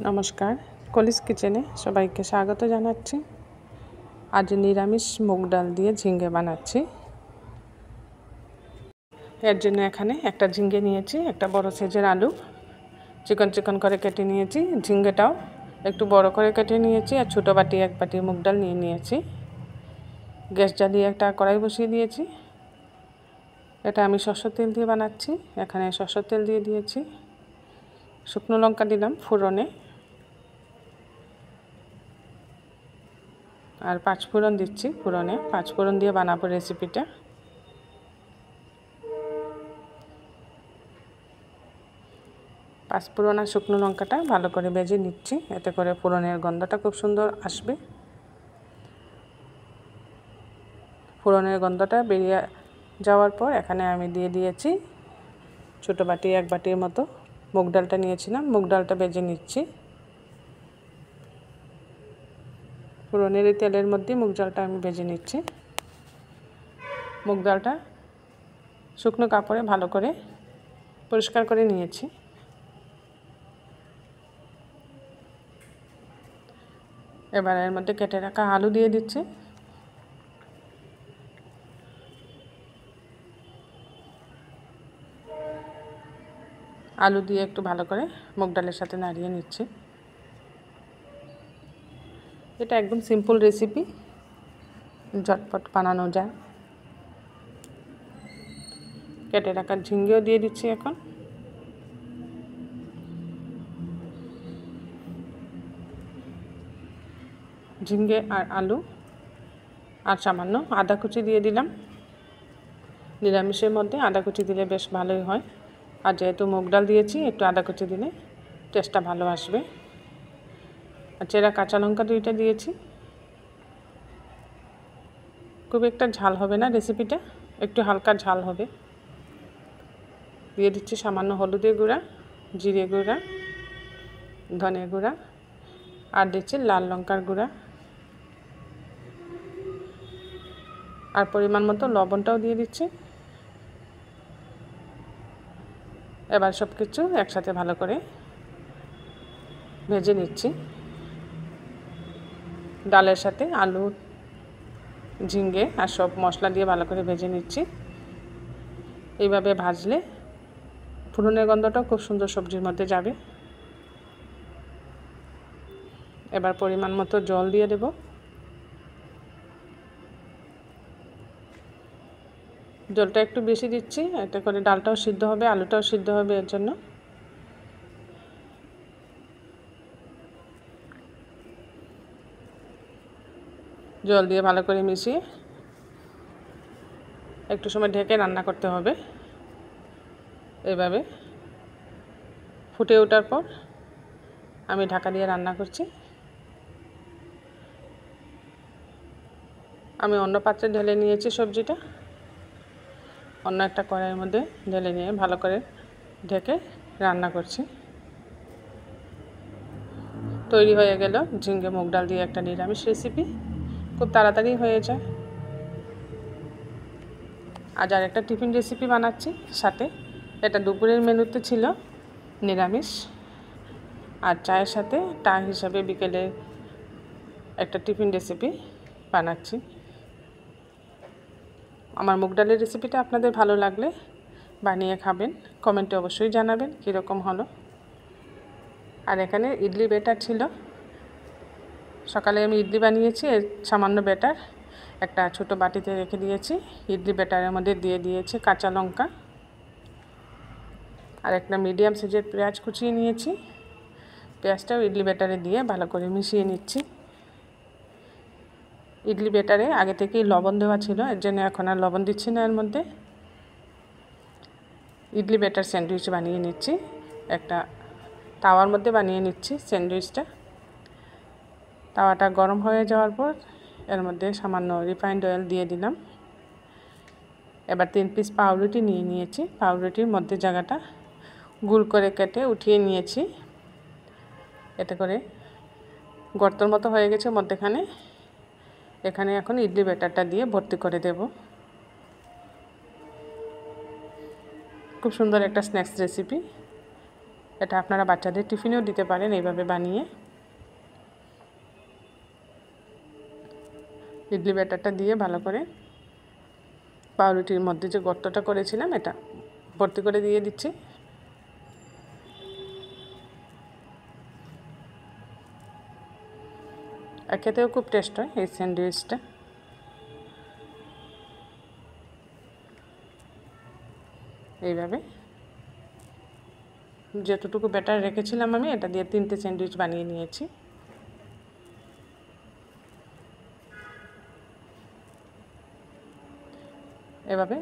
নমস্কার, কলিস কিচেনে সবাইকে স্বাগত জানাচ্ছি। আজ নিরামিষ মুগ ডাল দিয়ে ঝিঙ্গে বানাচ্ছি। এর জন্য এখানে একটা ঝিঙ্গে নিয়েছি, একটা বড় সাইজের আলু চিকন চিকন করে কেটে নিয়েছি, ঝিঙ্গেটাও একটু বড় করে কেটে নিয়েছি, আর ছোটো বাটি এক বাটি মুগ ডাল নিয়ে নিয়েছি। গ্যাস জ্বালিয়ে একটা কড়াই বসিয়ে দিয়েছি। এটা আমি সরষের তেল দিয়ে বানাচ্ছি। এখানে সরষের তেল দিয়ে দিয়েছি, শুকনো লঙ্কা দিলাম ফোড়নে, আর পাঁচফোড়ন দিচ্ছি ফোড়নে। পাঁচফোড়ন দিয়ে বানাবো রেসিপিটা। পাঁচফোড়ন আর শুকনো লঙ্কাটা ভালো করে ভেজে নিচ্ছি, এতে করে ফোড়নের গন্ধটা খুব সুন্দর আসবে। ফোড়নের গন্ধটা বেরিয়ে যাওয়ার পর এখানে আমি দিয়ে দিয়েছি ছোটো বাটি এক বাটির মতো মুগ ডালটা নিয়েছিলাম। মুগ ডালটা ভেজে নিচ্ছি। ফোড়নের এই তেলের মধ্যে মুগ ডালটা আমি ভেজে নিচ্ছি। মুগ ডালটা শুকনো কাপড়ে ভালো করে পরিষ্কার করে নিয়েছি। এবার এর মধ্যে কেটে রাখা আলু দিয়ে দিচ্ছি। আলু দিয়ে একটু ভালো করে মুগ ডালের সাথে নাড়িয়ে নিচ্ছি। এটা একদম সিম্পল রেসিপি, ঝটপট বানানো যায়। কেটে রাখা ঝিঙ্গেও দিয়ে দিচ্ছি এখন। ঝিঙ্গে আর আলু আর সামান্য আদা কুচি দিয়ে দিলাম। নিরামিষের মধ্যে আদা কুচি দিলে বেশ ভালোই হয়, আর যেহেতু মুগ ডাল দিয়েছি একটু আদা কুচি দিলে টেস্টটা ভালো আসবে। আর চেরা কাঁচা লঙ্কা দুইটা দিয়েছি। খুব একটা ঝাল হবে না রেসিপিটা, একটু হালকা ঝাল হবে। দিয়ে দিচ্ছি সামান্য হলুদের গুঁড়া, জিরে গুঁড়া, ধনে গুঁড়া, আর দিচ্ছি লাল লঙ্কার গুঁড়া, আর পরিমাণ মতো লবণটাও দিয়ে দিচ্ছি। এবার সব কিছু একসাথে ভালো করে ভেজে নিচ্ছি। ডালের সাথে আলু, ঝিঙ্গে আর সব মশলা দিয়ে ভালো করে ভেজে নিচ্ছি। এইভাবে ভাজলে ফোড়নের গন্ধটাও খুব সুন্দর সবজির মধ্যে যাবে। এবার পরিমাণ মতো জল দিয়ে দেব। জলটা একটু বেশি দিচ্ছি, এতে করে ডালটাও সিদ্ধ হবে, আলুটাও সিদ্ধ হবে। এর জন্য জল দিয়ে ভালো করে মিশিয়ে একটু সময় ঢেকে রান্না করতে হবে। এইভাবে ফুটে ওঠার পর আমি ঢাকা দিয়ে রান্না করছি। আমি অন্য পাত্রে ঢেলে নিয়েছি সবজিটা। অন্য একটা কড়াইয়ের মধ্যে ঢেলে নিয়ে ভালো করে ঢেকে রান্না করছি। তৈরি হয়ে গেল ঝিঙ্গে মুগ ডাল দিয়ে একটা নিরামিষ রেসিপি। খুব তাড়াতাড়ি হয়ে যায়। আজ আর একটা টিফিন রেসিপি বানাচ্ছি সাথে। এটা দুপুরের মেনুতে ছিল নিরামিষ, আর চায়ের সাথে চা হিসাবে বিকেলে একটা টিফিন রেসিপি বানাচ্ছি। আমার মুগ ডালের রেসিপিটা আপনাদের ভালো লাগলে বানিয়ে খাবেন, কমেন্টে অবশ্যই জানাবেন কীরকম হলো। আর এখানে ইডলি ব্যাটার ছিল, সকালে আমি ইডলি বানিয়েছি। এর সামান্য ব্যাটার একটা ছোট বাটিতে রেখে দিয়েছি। ইডলি ব্যাটারের মধ্যে দিয়ে দিয়েছি কাঁচা লঙ্কা আর একটা মিডিয়াম সাইজের পেঁয়াজ কুচিয়ে নিয়েছি। পেঁয়াজটাও ইডলি ব্যাটারে দিয়ে ভালো করে মিশিয়ে নিচ্ছি। ইডলি ব্যাটারে আগে থেকেই লবণ দেওয়া ছিল, এর জন্য এখন আর লবণ দিচ্ছি না। এর মধ্যে ইডলি ব্যাটার স্যান্ডউইচ বানিয়ে নিচ্ছি। একটা তাওয়ার মধ্যে বানিয়ে নিচ্ছি স্যান্ডউইচটা। তাওয়াটা গরম হয়ে যাওয়ার পর এর মধ্যে সামান্য রিফাইন্ড অয়েল দিয়ে দিলাম। এবার 3 পিস পাউরুটি নিয়ে নিয়েছি। পাউরুটির মধ্যে জায়গাটা গোল করে কেটে উঠিয়ে নিয়েছি। এতে করে গর্তর মতো হয়ে গেছে মধ্যেখানে। এখানে এখন ইডলি ব্যাটারটা দিয়ে ভর্তি করে দেব। খুব সুন্দর একটা স্ন্যাক্স রেসিপি। এটা আপনারা বাচ্চাদের টিফিনেও দিতে পারেন এইভাবে বানিয়ে। ইডলি ব্যাটারটা দিয়ে ভালো করে পাউরুটির মধ্যে যে গর্তটা করেছিলাম এটা ভর্তি করে দিয়ে দিচ্ছি। আর খেতেও খুব টেস্ট হয় এই স্যান্ডউইচটা। এইভাবে যতটুকু ব্যাটার রেখেছিলাম আমি এটা দিয়ে 3টে স্যান্ডউইচ বানিয়ে নিয়েছি। এভাবে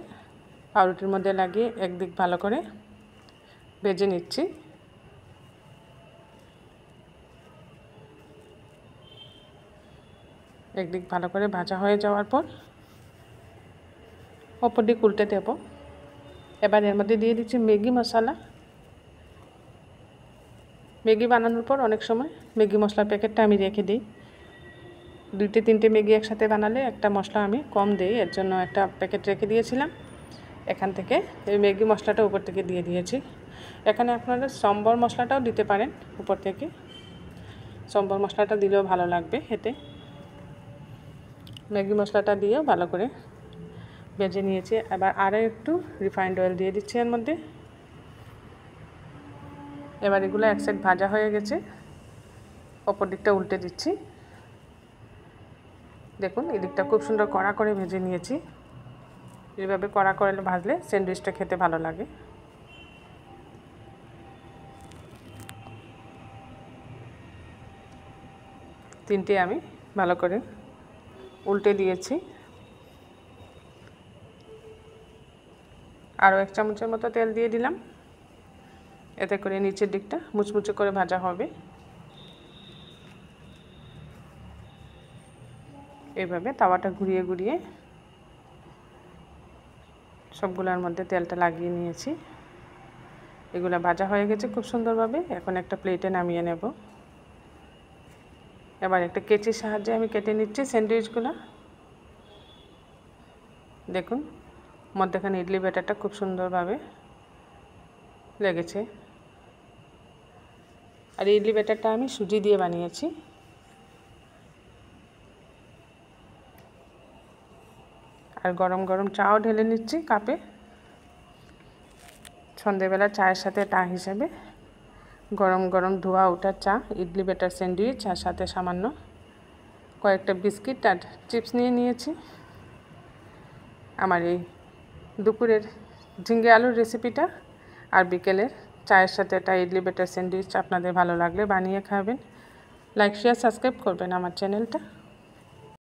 পাউরুটির মধ্যে লাগিয়ে একদিক ভালো করে ভেজে নিচ্ছি। একদিক ভালো করে ভাজা হয়ে যাওয়ার পর অপর দিক উল্টে দেব। এবার এর মধ্যে দিয়ে দিচ্ছি ম্যাগি মশলা। ম্যাগি বানানোর পর অনেক সময় ম্যাগি মশলার প্যাকেটটা আমি রেখে দিই। 2-3টে ম্যাগি একসাথে বানালে একটা মশলা আমি কম দিই, এর জন্য একটা প্যাকেট রেখে দিয়েছিলাম। এখান থেকে এই ম্যাগি মশলাটা উপর থেকে দিয়ে দিয়েছি। এখানে আপনারা সম্বর মশলাটাও দিতে পারেন উপর থেকে, সম্বর মশলাটা দিলেও ভালো লাগবে এতে। ম্যাগি মশলাটা দিয়েও ভালো করে ভেজে নিয়েছি। এবার আরও একটু রিফাইন্ড অয়েল দিয়ে দিচ্ছি এর মধ্যে। এবার এগুলো এক সাইড ভাজা হয়ে গেছে, অপর দিকটা উল্টে দিচ্ছি। দেখুন এদিকটা খুব সুন্দর কড়া করে ভেজে নিয়েছি। এইভাবে কড়া করে ভাজলে স্যান্ডউইচটা খেতে ভালো লাগে। তিনটে আমি ভালো করে উল্টে দিয়েছি। আরও 1 চামচের মতো তেল দিয়ে দিলাম, এতে করে নিচের দিকটা মুচমুচে করে ভাজা হবে। এইভাবে তাওয়াটা ঘুরিয়ে ঘুরিয়ে সবগুলোর মধ্যে তেলটা লাগিয়ে নিয়েছি। এগুলো ভাজা হয়ে গেছে খুব সুন্দরভাবে। এখন একটা প্লেটে নামিয়ে নেব। এবার একটা কেচির সাহায্যে আমি কেটে নিচ্ছি স্যান্ডউইচগুলো। দেখুন মধ্যখানে ইডলি ব্যাটারটা খুব সুন্দরভাবে লেগেছে। আর ইডলি ব্যাটারটা আমি সুজি দিয়ে বানিয়েছি। আর গরম গরম চাও ঢেলে নিচ্ছি কাপে। সন্ধেবেলা চায়ের সাথে টা হিসেবে গরম গরম ধোয়া ওঠা চা, ইডলি ব্যাটার স্যান্ডউইচ, আর সাথে সামান্য কয়েকটা বিস্কিট আর চিপস নিয়ে নিয়েছি। আমার এই দুপুরের ঝিঙ্গে আলুর রেসিপিটা আর বিকেলের চায়ের সাথে একটা ইডলি ব্যাটার স্যান্ডউইচ আপনাদের ভালো লাগলে বানিয়ে খাবেন। লাইক শেয়ার সাবস্ক্রাইব করবেন আমার চ্যানেলটা।